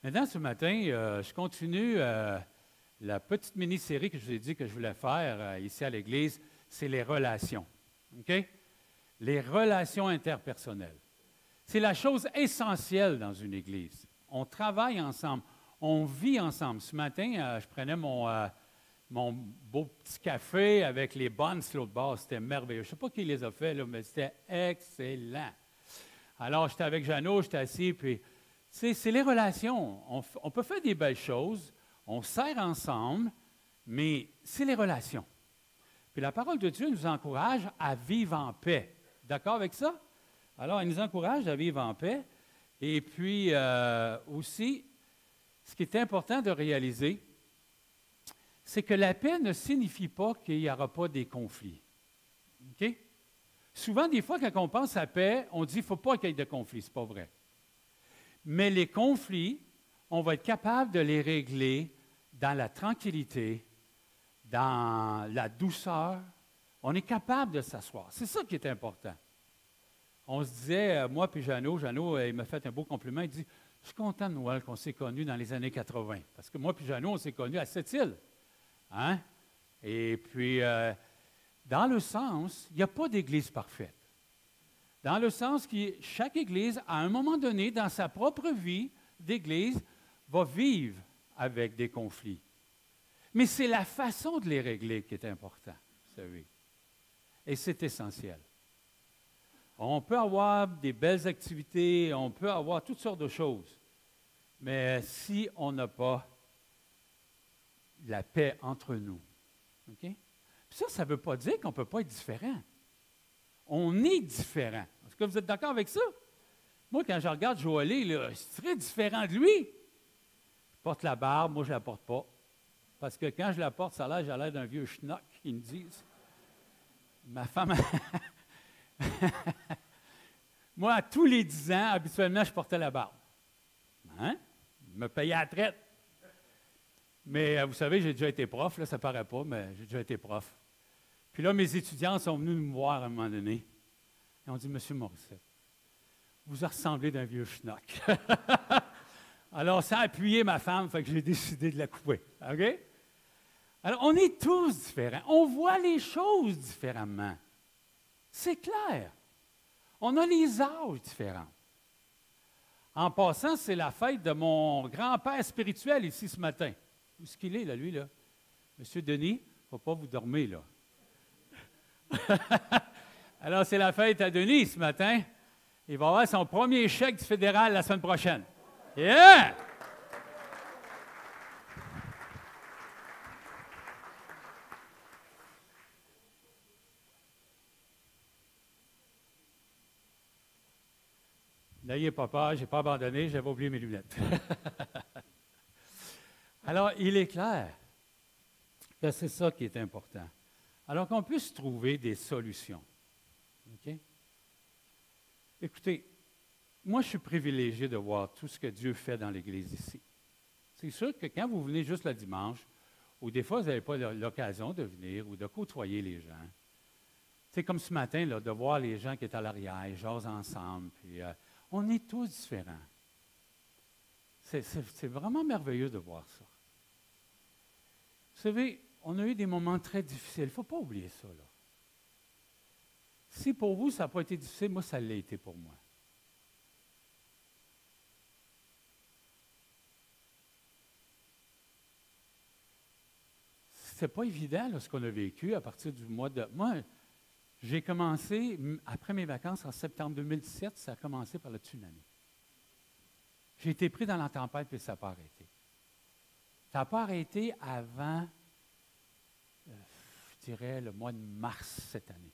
Maintenant, ce matin, je continue la petite mini-série que je vous ai dit que je voulais faire ici à l'Église, c'est les relations. OK? Les relations interpersonnelles. C'est la chose essentielle dans une Église. On travaille ensemble, on vit ensemble. Ce matin, je prenais mon beau petit café avec les buns sur l'autre bord. C'était merveilleux. Je ne sais pas qui les a fait, là, mais c'était excellent. Alors, j'étais avec Jeannot, j'étais assis, puis c'est les relations. On peut faire des belles choses, on sert ensemble, mais c'est les relations. Puis la parole de Dieu nous encourage à vivre en paix. D'accord avec ça? Alors, elle nous encourage à vivre en paix. Et puis, aussi, ce qui est important de réaliser, c'est que la paix ne signifie pas qu'il n'y aura pas des conflits. OK? Souvent, des fois, quand on pense à paix, on dit qu'il ne faut pas qu'il y ait de conflits. Ce n'est pas vrai. Mais les conflits, on va être capable de les régler dans la tranquillité, dans la douceur. On est capable de s'asseoir. C'est ça qui est important. On se disait, moi puis Jeannot, il m'a fait un beau compliment. Il dit, je suis content de Noël qu'on s'est connus dans les années 80. Parce que moi puis Jeannot, on s'est connus à Sept-Îles. Hein? Et puis, dans le sens, il n'y a pas d'église parfaite. Dans le sens que chaque église, à un moment donné, dans sa propre vie d'église, va vivre avec des conflits. Mais c'est la façon de les régler qui est importante, vous savez. Et c'est essentiel. On peut avoir des belles activités, on peut avoir toutes sortes de choses. Mais si on n'a pas la paix entre nous, OK? Puis ça ne veut pas dire qu'on ne peut pas être différent. On est différent. Est-ce que vous êtes d'accord avec ça? Moi, quand je regarde Joëlé, là, je suis très différent de lui. Il porte la barbe, moi, je ne la porte pas. Parce que quand je la porte, ça a l'air d'un vieux schnock, ils me disent. Ma femme... Moi, à tous les 10 ans, habituellement, je portais la barbe. Hein? Je me payais à la traite. Mais vous savez, j'ai déjà été prof, là, ça ne paraît pas, mais j'ai déjà été prof. Puis là, mes étudiants sont venus me voir à un moment donné. Et ont dit, Monsieur Morissette, vous ressemblez d'un vieux schnock. Alors, ça a appuyé ma femme, fait que j'ai décidé de la couper. OK? Alors, on est tous différents. On voit les choses différemment. C'est clair. On a les âges différents. En passant, c'est la fête de mon grand-père spirituel ici ce matin. Où est-ce qu'il est, là, lui, là? Monsieur Denis, il ne faut pas vous dormir, là. Alors, c'est la fête à Denis ce matin. Il va avoir son premier chèque du fédéral la semaine prochaine. Yeah! N'ayez pas peur, je n'ai pas abandonné, j'avais oublié mes lunettes. Alors, il est clair que c'est ça qui est important. Alors qu'on puisse trouver des solutions. OK? Écoutez, moi, je suis privilégié de voir tout ce que Dieu fait dans l'Église ici. C'est sûr que quand vous venez juste le dimanche, ou des fois, vous n'avez pas l'occasion de venir ou de côtoyer les gens. C'est comme ce matin, là, de voir les gens qui étaient à l'arrière, ils jasent ensemble, puis on est tous différents. C'est vraiment merveilleux de voir ça. Vous savez, on a eu des moments très difficiles. Il ne faut pas oublier ça, là. Si pour vous, ça n'a pas été difficile, moi, ça l'a été pour moi. C'était pas évident, là, ce qu'on a vécu à partir du mois de... Moi, j'ai commencé, après mes vacances, en septembre 2017, ça a commencé par le tsunami. J'ai été pris dans la tempête, puis ça n'a pas arrêté. Ça n'a pas arrêté avant, je dirais, le mois de mars cette année.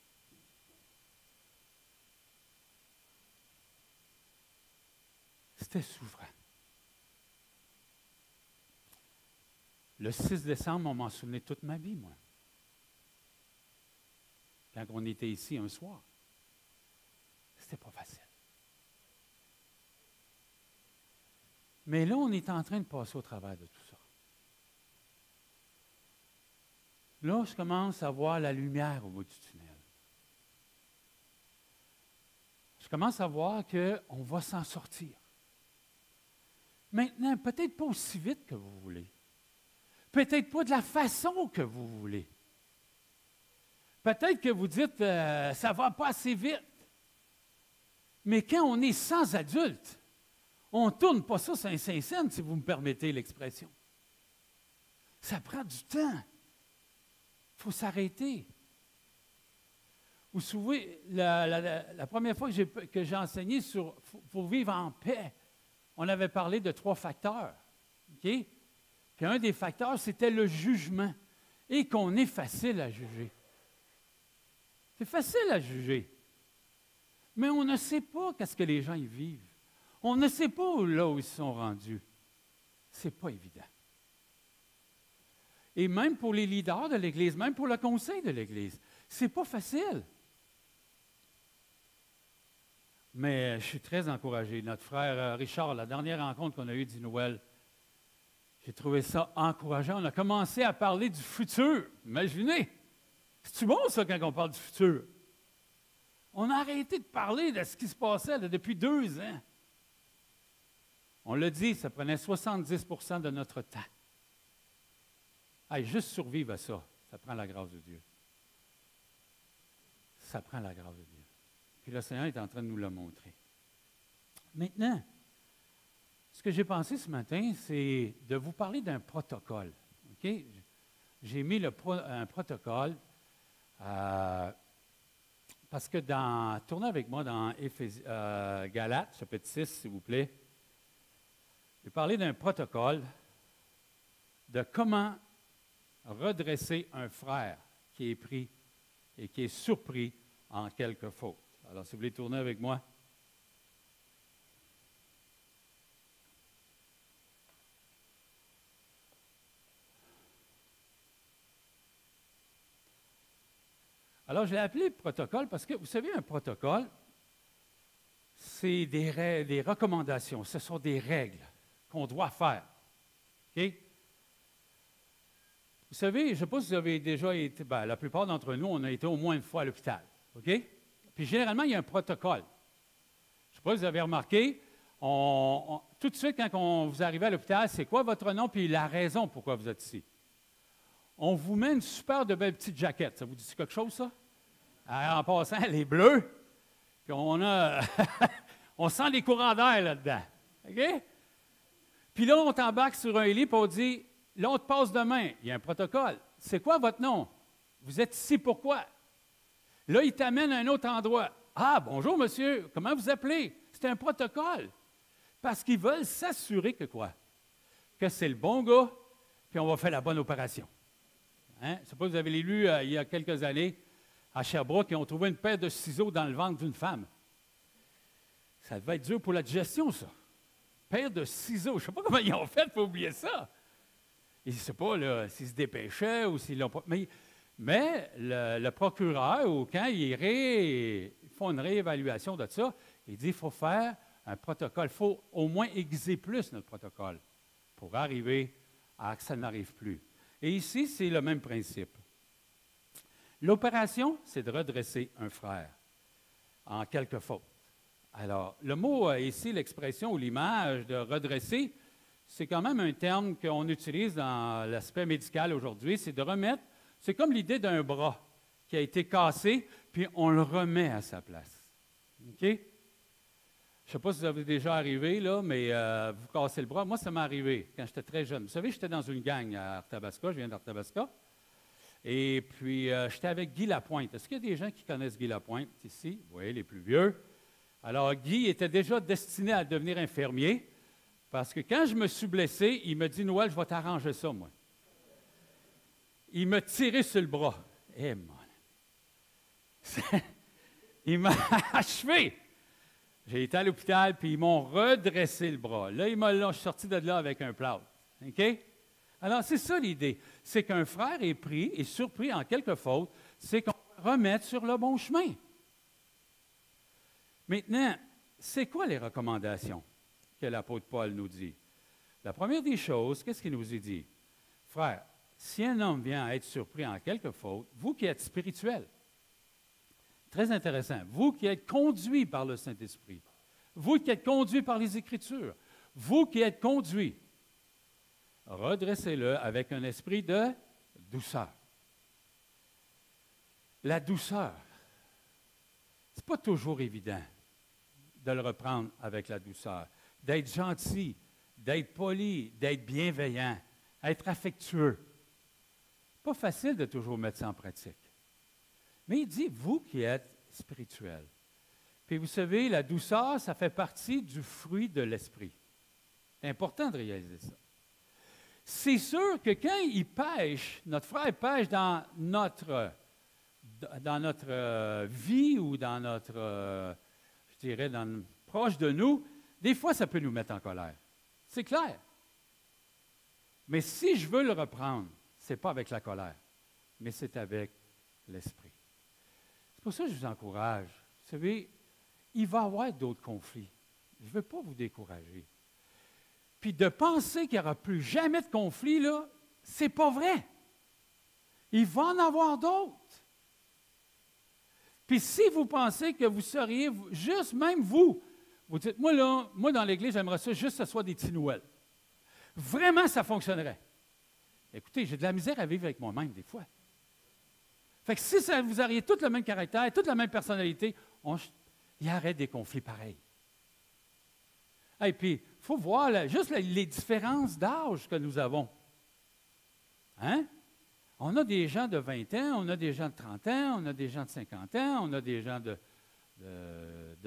C'était souffrant. Le 6 décembre, on m'en souvenait toute ma vie, moi. Quand on était ici un soir. C'était pas facile. Mais là, on est en train de passer au travers de tout ça. Là, je commence à voir la lumière au bout du tunnel. Je commence à voir qu'on va s'en sortir. Maintenant, peut-être pas aussi vite que vous voulez. Peut-être pas de la façon que vous voulez. Peut-être que vous dites, ça ne va pas assez vite. Mais quand on est sans adulte, on ne tourne pas ça sur un Saint-Saëns, si vous me permettez l'expression. Ça prend du temps. Il faut s'arrêter. Vous vous souvenez, la première fois que j'ai enseigné sur « faut vivre en paix », on avait parlé de 3 facteurs. OK? Puis un des facteurs, c'était le jugement. Et qu'on est facile à juger. C'est facile à juger. Mais on ne sait pas qu'est-ce que les gens y vivent. On ne sait pas là où ils sont rendus. Ce n'est pas évident. Et même pour les leaders de l'Église, même pour le conseil de l'Église, ce n'est pas facile. Mais je suis très encouragé. Notre frère Richard, la dernière rencontre qu'on a eue d'Inouel, j'ai trouvé ça encourageant. On a commencé à parler du futur. Imaginez! C'est-tu bon, ça, quand on parle du futur? On a arrêté de parler de ce qui se passait là, depuis 2 ans. On l'a dit, ça prenait 70 de notre temps. Hey, juste survivre à ça, ça prend la grâce de Dieu. Ça prend la grâce de Dieu. Puis le Seigneur est en train de nous le montrer. Maintenant, ce que j'ai pensé ce matin, c'est de vous parler d'un protocole. Okay? J'ai mis un protocole parce que tournez avec moi dans Galates, chapitre 6, s'il vous plaît. Je vais parler d'un protocole de comment redresser un frère qui est pris et qui est surpris en quelque faute. Alors, si vous voulez tourner avec moi. Alors, je l'ai appelé protocole parce que, vous savez, un protocole, c'est des recommandations, ce sont des règles qu'on doit faire. OK? Vous savez, je ne sais pas si vous avez déjà été, la plupart d'entre nous, on a été au moins une fois à l'hôpital. OK? Puis généralement, il y a un protocole. Je ne sais pas si vous avez remarqué, tout de suite, quand vous arrivez à l'hôpital, c'est quoi votre nom puis la raison pourquoi vous êtes ici? On vous met une super de belle petite jaquette. Ça vous dit quelque chose, ça? Alors, en passant, elle est bleue. Puis on sent les courants d'air là-dedans. OK? Puis là, on t'embarque sur un lit, puis on dit, là, on te passe de main. Il y a un protocole. C'est quoi votre nom? Vous êtes ici pourquoi? Là, il t'amène à un autre endroit. Ah, bonjour, monsieur. Comment vous appelez? C'est un protocole. Parce qu'ils veulent s'assurer que quoi? Que c'est le bon gars, puis on va faire la bonne opération. Hein? Je ne sais pas si vous avez lu il y a quelques années à Sherbrooke, ils ont trouvé une paire de ciseaux dans le ventre d'une femme. Ça devait être dur pour la digestion, ça. Paire de ciseaux. Je ne sais pas comment ils ont fait pour oublier ça. Je ne sais pas s'ils se dépêchaient ou s'ils l'ont pas. Mais le procureur, ou quand ils font une réévaluation de ça, il dit qu'il faut faire un protocole. Il faut au moins aiguiser plus notre protocole pour arriver à que ça n'arrive plus. Et ici, c'est le même principe. L'opération, c'est de redresser un frère en quelque faute. Alors, le mot ici, l'expression ou l'image de redresser, c'est quand même un terme qu'on utilise dans l'aspect médical aujourd'hui, c'est de remettre, c'est comme l'idée d'un bras qui a été cassé, puis on le remet à sa place. OK? Je ne sais pas si vous avez déjà arrivé, là, mais vous cassez le bras. Moi, ça m'est arrivé quand j'étais très jeune. Vous savez, j'étais dans une gang à Arthabasca, je viens d'Arthabasca, et puis j'étais avec Guy Lapointe. Est-ce qu'il y a des gens qui connaissent Guy Lapointe ici? Oui, les plus vieux. Alors, Guy était déjà destiné à devenir infirmier, parce que quand je me suis blessé, il me dit, Noël, je vais t'arranger ça, moi. Il m'a tiré sur le bras. Eh, mon... Il m'a achevé. J'ai été à l'hôpital, puis ils m'ont redressé le bras. Là, ils m'ont sorti de là avec un plâtre. OK? Alors, c'est ça l'idée. C'est qu'un frère est pris et surpris en quelque faute, c'est qu'on va remettre sur le bon chemin. Maintenant, c'est quoi les recommandations que l'apôtre Paul nous dit? La première des choses, qu'est-ce qu'il nous dit? Frère, si un homme vient à être surpris en quelque faute, vous qui êtes spirituel, très intéressant, vous qui êtes conduit par le Saint-Esprit, vous qui êtes conduit par les Écritures, vous qui êtes conduits, redressez-le avec un esprit de douceur. La douceur, ce n'est pas toujours évident de le reprendre avec la douceur, d'être gentil, d'être poli, d'être bienveillant, être affectueux. Pas facile de toujours mettre ça en pratique. Mais il dit, vous qui êtes spirituels. Puis vous savez, la douceur, ça fait partie du fruit de l'esprit. C'est important de réaliser ça. C'est sûr que quand il pêche, notre frère pêche dans notre vie ou dans notre, je dirais, proche de nous, des fois, ça peut nous mettre en colère. C'est clair. Mais si je veux le reprendre, ce n'est pas avec la colère, mais c'est avec l'esprit. C'est pour ça que je vous encourage. Vous savez, il va y avoir d'autres conflits. Je ne veux pas vous décourager. Puis de penser qu'il n'y aura plus jamais de conflit, là, c'est pas vrai. Il va en avoir d'autres. Puis si vous pensez que vous seriez, juste même vous dites, moi dans l'Église, j'aimerais ça juste que ce soit des petits Noëls. Vraiment, ça fonctionnerait. Écoutez, j'ai de la misère à vivre avec moi-même des fois. Fait que si vous auriez tout le même caractère, toute la même personnalité, il y aurait des conflits pareils. Et puis, il faut voir juste les différences d'âge que nous avons. Hein? On a des gens de 20 ans, on a des gens de 30 ans, on a des gens de 50 ans, on a des gens de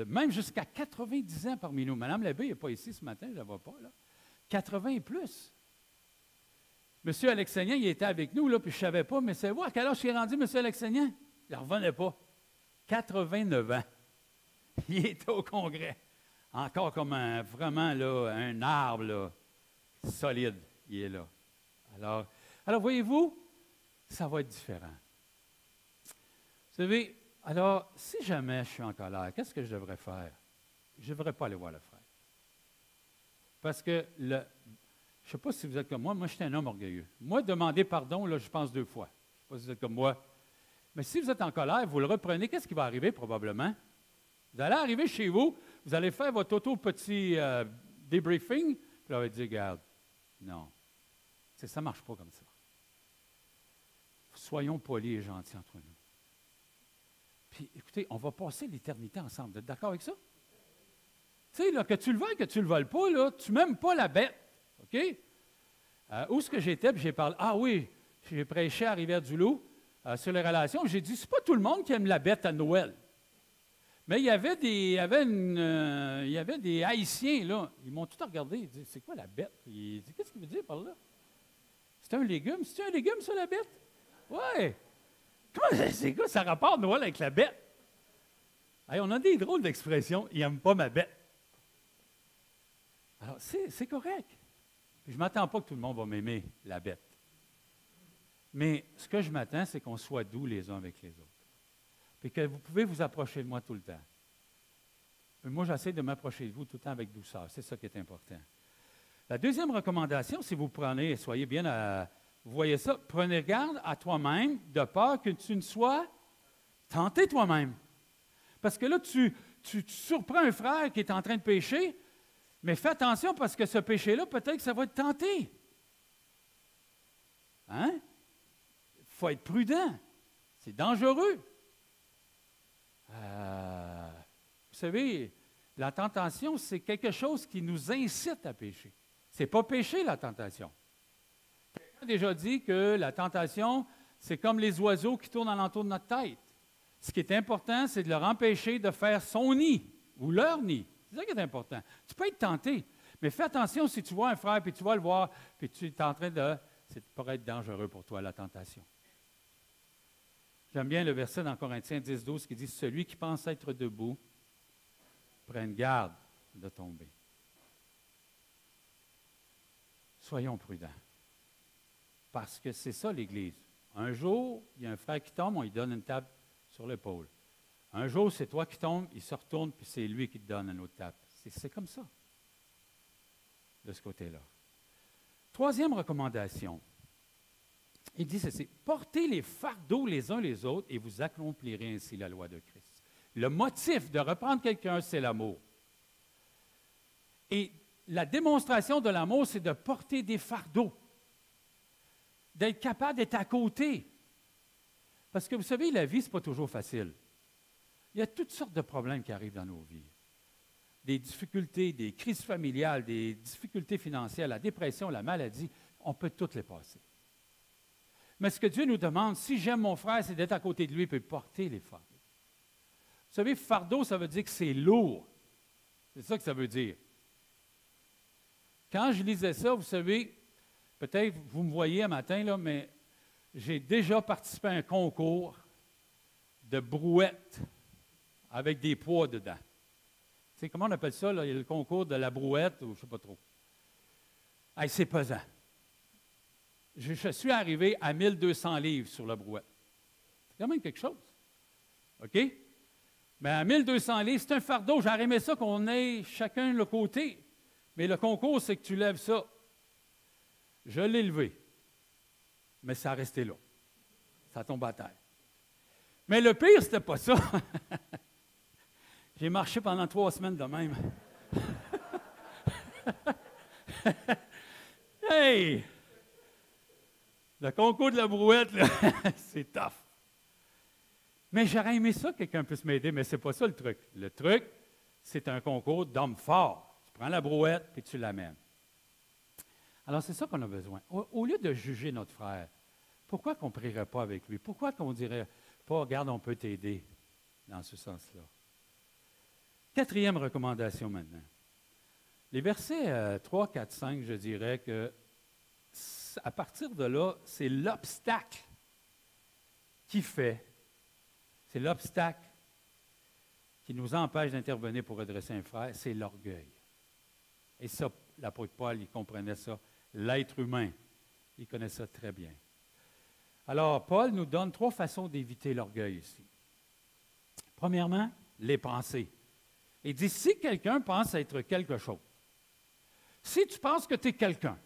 même jusqu'à 90 ans parmi nous. Madame Labbé n'est pas ici ce matin, je ne la vois pas, là. 80 et plus. Monsieur Alexanian, il était avec nous, là, puis je ne savais pas, mais c'est vous, à quel âge il est rendu, Monsieur Alexanian? Il ne revenait pas. 89 ans. Il était au Congrès. Encore comme vraiment là, un arbre là, solide, il est là. Alors voyez-vous, ça va être différent. Vous savez, alors, si jamais je suis en colère, qu'est-ce que je devrais faire? Je ne devrais pas aller voir le frère. Parce que, je ne sais pas si vous êtes comme moi je suis un homme orgueilleux. Moi, demander pardon, là, je pense 2 fois. Je ne sais pas si vous êtes comme moi. Mais si vous êtes en colère, vous le reprenez, qu'est-ce qui va arriver probablement? Vous allez arriver chez vous, vous allez faire votre petit débriefing, puis là, vous allez dire, regarde, non, ça ne marche pas comme ça. Soyons polis et gentils entre nous. Puis, écoutez, on va passer l'éternité ensemble. Vous êtes d'accord avec ça? Tu sais, là, que tu le veuilles, que tu ne le veuilles pas, là, tu n'aimes pas la bête. OK? Où est-ce que j'étais, puis j'ai parlé, oui, j'ai prêché à Rivière-du-Loup sur les relations, j'ai dit, c'est pas tout le monde qui aime la bête à Noël. Mais il y avait des Haïtiens, là. Ils m'ont tout regardé. Ils disent, c'est quoi la bête? Ils disent, qu'est-ce qu'il veut dire par là? C'est un légume. C'est un légume, ça, la bête? Oui. C'est quoi, ça rapporte Noël avec la bête? Hey, on a des drôles d'expressions. Ils n'aiment pas ma bête. Alors, c'est correct. Puis je ne m'attends pas que tout le monde va m'aimer la bête. Mais ce que je m'attends, c'est qu'on soit doux les uns avec les autres. Puis que vous pouvez vous approcher de moi tout le temps. Mais moi, j'essaie de m'approcher de vous tout le temps avec douceur. C'est ça qui est important. La deuxième recommandation, si vous prenez, soyez bien vous voyez ça, prenez garde à toi-même de peur que tu ne sois tenté toi-même. Parce que là, tu surprends un frère qui est en train de pécher, mais fais attention parce que ce péché-là, peut-être que ça va te tenter. Hein? Il faut être prudent. C'est dangereux. Vous savez, la tentation, c'est quelque chose qui nous incite à pécher. Ce n'est pas pécher, la tentation. Quelqu'un a déjà dit que la tentation, c'est comme les oiseaux qui tournent alentour de notre tête. Ce qui est important, c'est de leur empêcher de faire son nid ou leur nid. C'est ça qui est important. Tu peux être tenté, mais fais attention si tu vois un frère, puis tu vas le voir, puis tu es en train de... Ça pourrait être dangereux pour toi, la tentation. J'aime bien le verset dans Corinthiens 10-12 qui dit « Celui qui pense être debout, prenne garde de tomber. » Soyons prudents. Parce que c'est ça l'Église. Un jour, il y a un frère qui tombe, on lui donne une tape sur l'épaule. Un jour, c'est toi qui tombes, il se retourne, puis c'est lui qui te donne une autre tape. C'est comme ça, de ce côté-là. Troisième recommandation. Il dit ceci, « Portez les fardeaux les uns les autres et vous accomplirez ainsi la loi de Christ. » Le motif de reprendre quelqu'un, c'est l'amour. Et la démonstration de l'amour, c'est de porter des fardeaux, d'être capable d'être à côté. Parce que vous savez, la vie, ce n'est pas toujours facile. Il y a toutes sortes de problèmes qui arrivent dans nos vies. Des difficultés, des crises familiales, des difficultés financières, la dépression, la maladie, on peut toutes les passer. Mais ce que Dieu nous demande, si j'aime mon frère, c'est d'être à côté de lui et de porter les fardeaux. Vous savez, fardeau, ça veut dire que c'est lourd. C'est ça que ça veut dire. Quand je lisais ça, vous savez, peut-être vous me voyez un matin, là, mais j'ai déjà participé à un concours de brouettes avec des poids dedans. Tu sais, comment on appelle ça? Là? Il y a le concours de la brouette, ou je ne sais pas trop. Hey, c'est pesant. Je suis arrivé à 1200 livres sur la brouette. C'est quand même quelque chose. OK? Mais à 1200 livres, c'est un fardeau. J'aurais aimé ça qu'on ait chacun le côté. Mais le concours, c'est que tu lèves ça. Je l'ai levé. Mais ça a resté là. Ça tombe à terre. Mais le pire, c'était pas ça. J'ai marché pendant 3 semaines de même. Hey! Le concours de la brouette, là, c'est tough. Mais j'aurais aimé ça, que quelqu'un puisse m'aider, mais ce n'est pas ça le truc. Le truc, c'est un concours d'hommes forts. Tu prends la brouette et tu l'amènes. Alors, c'est ça qu'on a besoin. Au lieu de juger notre frère, pourquoi qu'on ne prierait pas avec lui? Pourquoi qu'on ne dirait pas, regarde, on peut t'aider dans ce sens-là? 4e recommandation maintenant. Les versets 3, 4, 5, je dirais que à partir de là, c'est l'obstacle qui fait, c'est l'obstacle qui nous empêche d'intervenir pour redresser un frère, c'est l'orgueil. Et ça, l'apôtre Paul, il comprenait ça. L'être humain, il connaît ça très bien. Alors, Paul nous donne 3 façons d'éviter l'orgueil ici. Premièrement, les pensées. Il dit, si quelqu'un pense être quelque chose, si tu penses que tu es quelqu'un,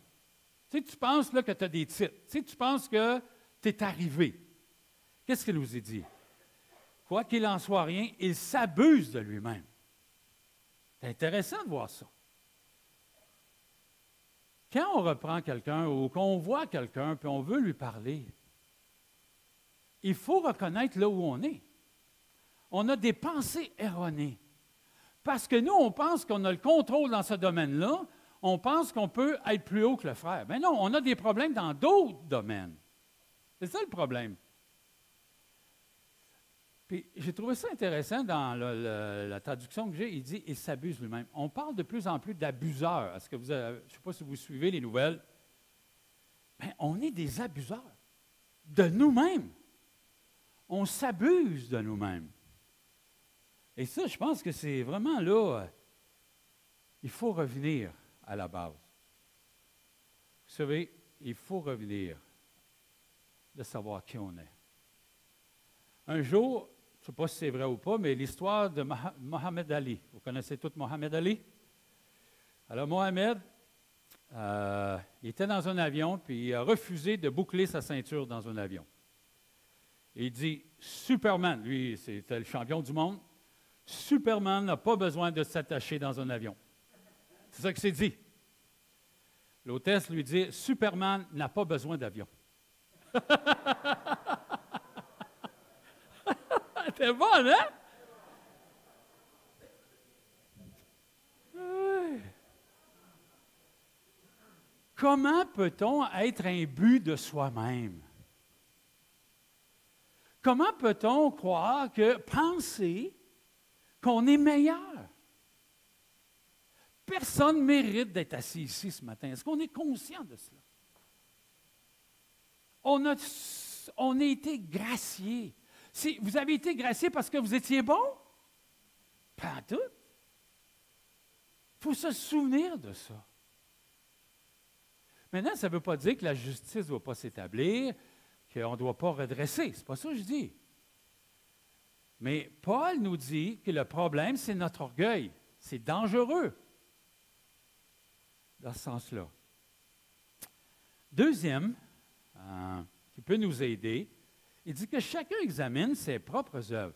si tu penses là, que tu as des titres, si tu penses que tu es arrivé, qu'est-ce qu'il nous a dit? Quoi qu'il en soit rien, il s'abuse de lui-même. C'est intéressant de voir ça. Quand on reprend quelqu'un ou qu'on voit quelqu'un puis on veut lui parler, il faut reconnaître là où on est. On a des pensées erronées. Parce que nous, on pense qu'on a le contrôle dans ce domaine-là, on pense qu'on peut être plus haut que le frère. Mais non, on a des problèmes dans d'autres domaines. C'est ça le problème. Puis j'ai trouvé ça intéressant dans la traduction que j'ai, il dit « il s'abuse lui-même ». On parle de plus en plus d'abuseurs. Est-ce que vous avez, je ne sais pas si vous suivez les nouvelles. Bien, on est des abuseurs de nous-mêmes. On s'abuse de nous-mêmes. Et ça, je pense que c'est vraiment là, il faut revenir à la base. Vous savez, il faut revenir de savoir qui on est. Un jour, je ne sais pas si c'est vrai ou pas, mais l'histoire de Mohamed Ali. Vous connaissez tous Mohamed Ali? Alors, Mohamed, il était dans un avion, puis il a refusé de boucler sa ceinture dans un avion. Et il dit, Superman, lui, c'était le champion du monde, Superman n'a pas besoin de s'attacher dans un avion. C'est ça que c'est dit. L'hôtesse lui dit, Superman n'a pas besoin d'avion. C'était bon, hein? Comment peut-on être un but de soi-même? Comment peut-on croire penser qu'on est meilleur? Personne ne mérite d'être assis ici ce matin. Est-ce qu'on est conscient de cela? On a été graciés. Si vous avez été graciés parce que vous étiez bon? Pas en tout. Il faut se souvenir de ça. Maintenant, ça ne veut pas dire que la justice ne doit pas s'établir, qu'on ne doit pas redresser. Ce n'est pas ça que je dis. Mais Paul nous dit que le problème, c'est notre orgueil. C'est dangereux dans ce sens-là. Deuxième, qui peut nous aider, il dit que chacun examine ses propres œuvres.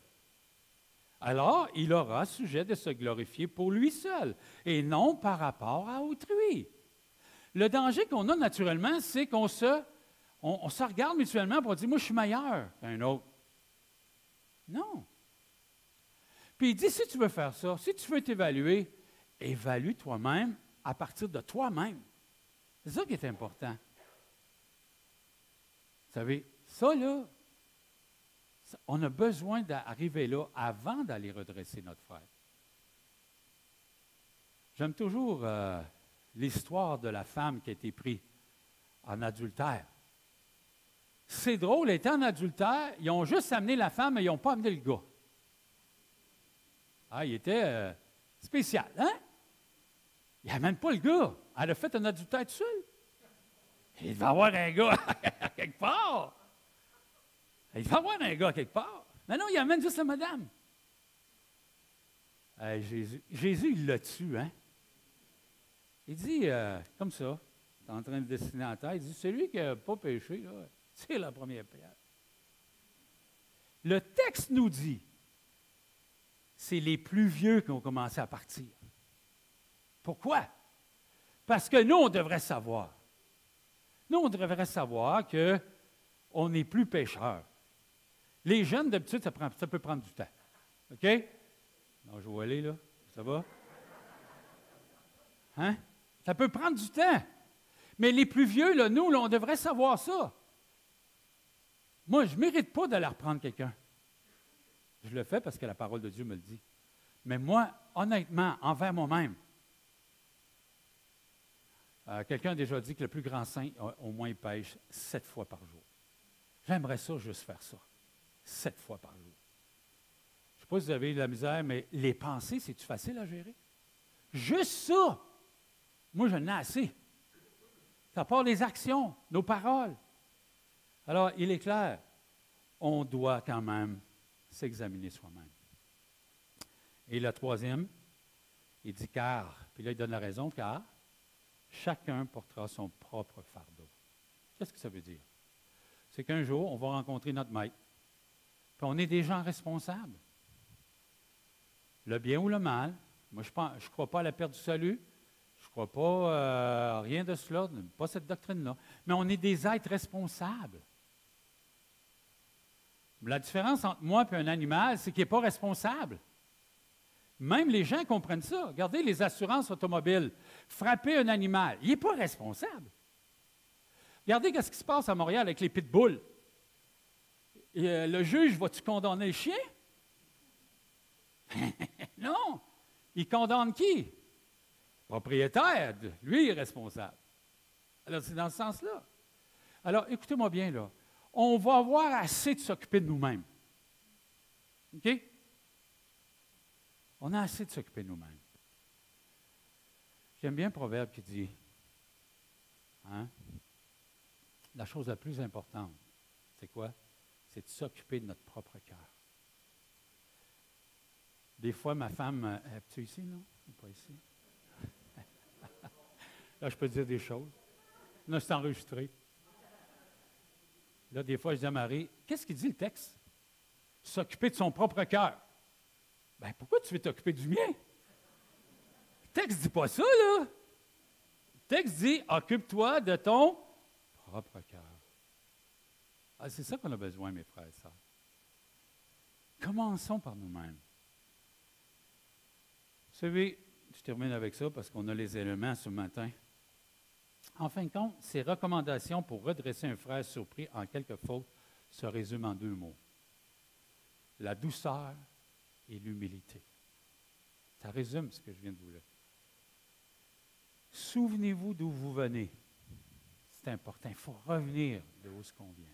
alors il aura sujet de se glorifier pour lui seul et non par rapport à autrui. Le danger qu'on a naturellement, c'est qu'on on se regarde mutuellement pour dire « moi, je suis meilleur qu'un autre ». Non. Puis il dit, si tu veux faire ça, si tu veux t'évaluer, évalue toi-même à partir de toi-même. C'est ça qui est important. Vous savez, ça là, on a besoin d'arriver là avant d'aller redresser notre frère. J'aime toujours l'histoire de la femme qui a été prise en adultère. C'est drôle, elle était en adultère, ils ont juste amené la femme, mais ils n'ont pas amené le gars. Ah, il était spécial, hein? Il n'amène pas le gars. Elle a fait un adultère tout seul. Il va y avoir un gars quelque part. Il va y avoir un gars quelque part. Mais non, il amène juste la madame. Jésus, il l'a tué, hein? Il dit, comme ça, il est en train de dessiner en tête, il dit, celui qui n'a pas péché, là, c'est la première pierre. Le texte nous dit, c'est les plus vieux qui ont commencé à partir. Pourquoi? Parce que nous, on devrait savoir. Nous, on devrait savoir qu'on n'est plus pécheurs. Les jeunes, d'habitude, ça peut prendre du temps. OK? Non, je vais aller, là. Ça va? Hein? Ça peut prendre du temps. Mais les plus vieux, là, nous, là, on devrait savoir ça. Moi, je ne mérite pas d'aller reprendre quelqu'un. Je le fais parce que la parole de Dieu me le dit. Mais moi, honnêtement, envers moi-même, quelqu'un a déjà dit que le plus grand saint, au moins, il pêche 7 fois par jour. J'aimerais ça, juste faire ça. 7 fois par jour. Je ne sais pas si vous avez de la misère, mais les pensées, c'est-tu facile à gérer? Juste ça! Moi, je n'en ai assez. Ça part les actions, nos paroles. Alors, il est clair, on doit quand même s'examiner soi-même. Et le troisième, il dit car, puis là, il donne la raison, car chacun portera son propre fardeau. Qu'est-ce que ça veut dire? C'est qu'un jour, on va rencontrer notre maître, puis on est des gens responsables. Le bien ou le mal, moi, je ne crois pas à la perte du salut, je ne crois pas à rien de cela, pas cette doctrine-là, mais on est des êtres responsables. La différence entre moi et un animal, c'est qu'il n'est pas responsable. Même les gens comprennent ça. Regardez les assurances automobiles. Frapper un animal, il n'est pas responsable. Regardez ce qui se passe à Montréal avec les pitbulls. Le juge, va-tu condamner le chien? Non. Il condamne qui? Le propriétaire. Lui, il est responsable. Alors, c'est dans ce sens-là. Alors, écoutez-moi bien, là. On va avoir assez de s'occuper de nous-mêmes. OK? On a assez de s'occuper de nous-mêmes. J'aime bien le proverbe qui dit, hein, la chose la plus importante, c'est quoi? C'est de s'occuper de notre propre cœur. Des fois, ma femme, es-tu ici, non? Pas ici. Là, je peux dire des choses. Là, c'est enregistré. Là, des fois, je dis à Marie, qu'est-ce qu'il dit le texte? S'occuper de son propre cœur. Bien, pourquoi tu veux t'occuper du mien? Le texte ne dit pas ça, là. Le texte dit, occupe-toi de ton propre cœur. Ah, c'est ça qu'on a besoin, mes frères et sœurs. Commençons par nous-mêmes. Vous savez, je termine avec ça parce qu'on a les éléments ce matin. En fin de compte, ces recommandations pour redresser un frère surpris en quelque faute se résument en 2 mots. La douceur et l'humilité. Ça résume ce que je viens de vous dire. Souvenez-vous d'où vous venez. C'est important. Il faut revenir de où on vient.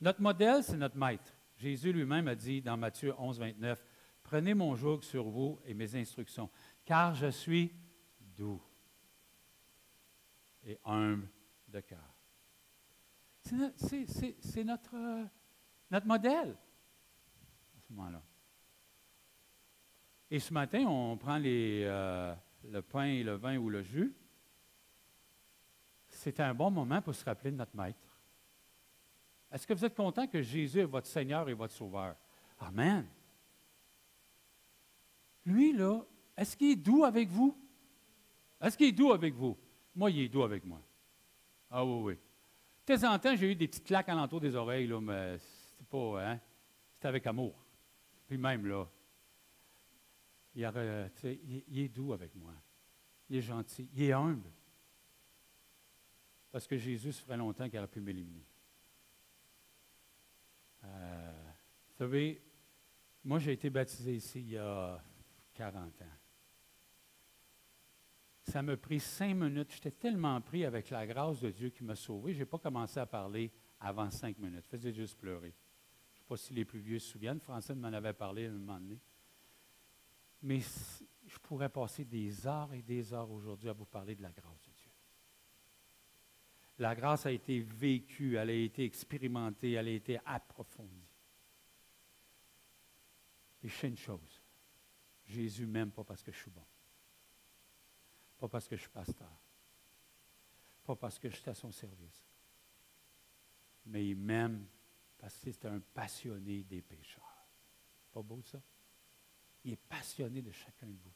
Notre modèle, c'est notre maître. Jésus lui-même a dit dans Matthieu 11, 29, « Prenez mon joug sur vous et mes instructions, car je suis doux et humble de cœur. » C'est notre modèle à ce moment-là. Et ce matin, on prend le pain et le vin ou le jus. C'est un bon moment pour se rappeler de notre maître. Est-ce que vous êtes content que Jésus est votre Seigneur et votre Sauveur? Amen. Lui, là, est-ce qu'il est doux avec vous? Est-ce qu'il est doux avec vous? Moi, il est doux avec moi. Ah oui, oui. De temps en temps, j'ai eu des petites claques alentour des oreilles, là, mais c'est pas, hein? C'est avec amour. Puis même, là, il est doux avec moi. Il est gentil. Il est humble. Parce que Jésus, ça ferait longtemps qu'il aurait pu m'éliminer. Vous savez, moi, j'ai été baptisé ici il y a 40 ans. Ça m'a pris 5 minutes. J'étais tellement pris avec la grâce de Dieu qui m'a sauvé. Je n'ai pas commencé à parler avant 5 minutes. Je faisais juste pleurer. Je ne sais pas si les plus vieux se souviennent. Francine m'en avait parlé à un moment donné. Mais je pourrais passer des heures et des heures aujourd'hui à vous parler de la grâce de Dieu. La grâce a été vécue, elle a été expérimentée, elle a été approfondie. Et je sais une chose, Jésus m'aime pas parce que je suis bon, pas parce que je suis pasteur, pas parce que je suis à son service, mais il m'aime parce que c'est un passionné des pécheurs. Pas beau ça? Il est passionné de chacun de vous.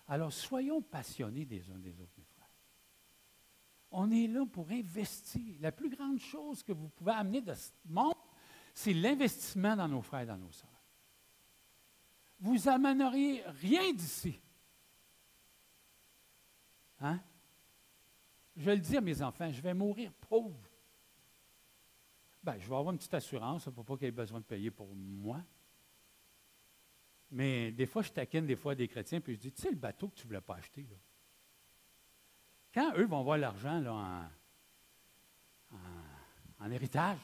Alors soyons passionnés des uns des autres, mes frères. On est là pour investir. La plus grande chose que vous pouvez amener de ce monde, c'est l'investissement dans nos frères et dans nos sœurs. Vous n'amèneriez rien d'ici. Hein? Je vais le dire à mes enfants, je vais mourir pauvre. Ben, je vais avoir une petite assurance pour pas qu'il y ait besoin de payer pour moi. Mais des fois, je taquine des fois des chrétiens, puis je dis, tu sais, le bateau que tu ne voulais pas acheter, là. Quand eux vont voir l'argent là, en héritage,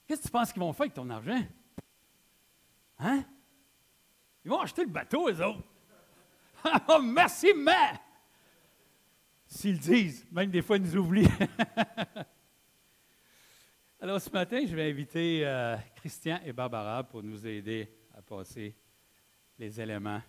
qu'est-ce que tu penses qu'ils vont faire avec ton argent? Hein? Ils vont acheter le bateau, eux autres. Oh, merci, mais! S'ils disent, même des fois, ils nous oublient. Alors, ce matin, je vais inviter Christian et Barbara pour nous aider à passer les éléments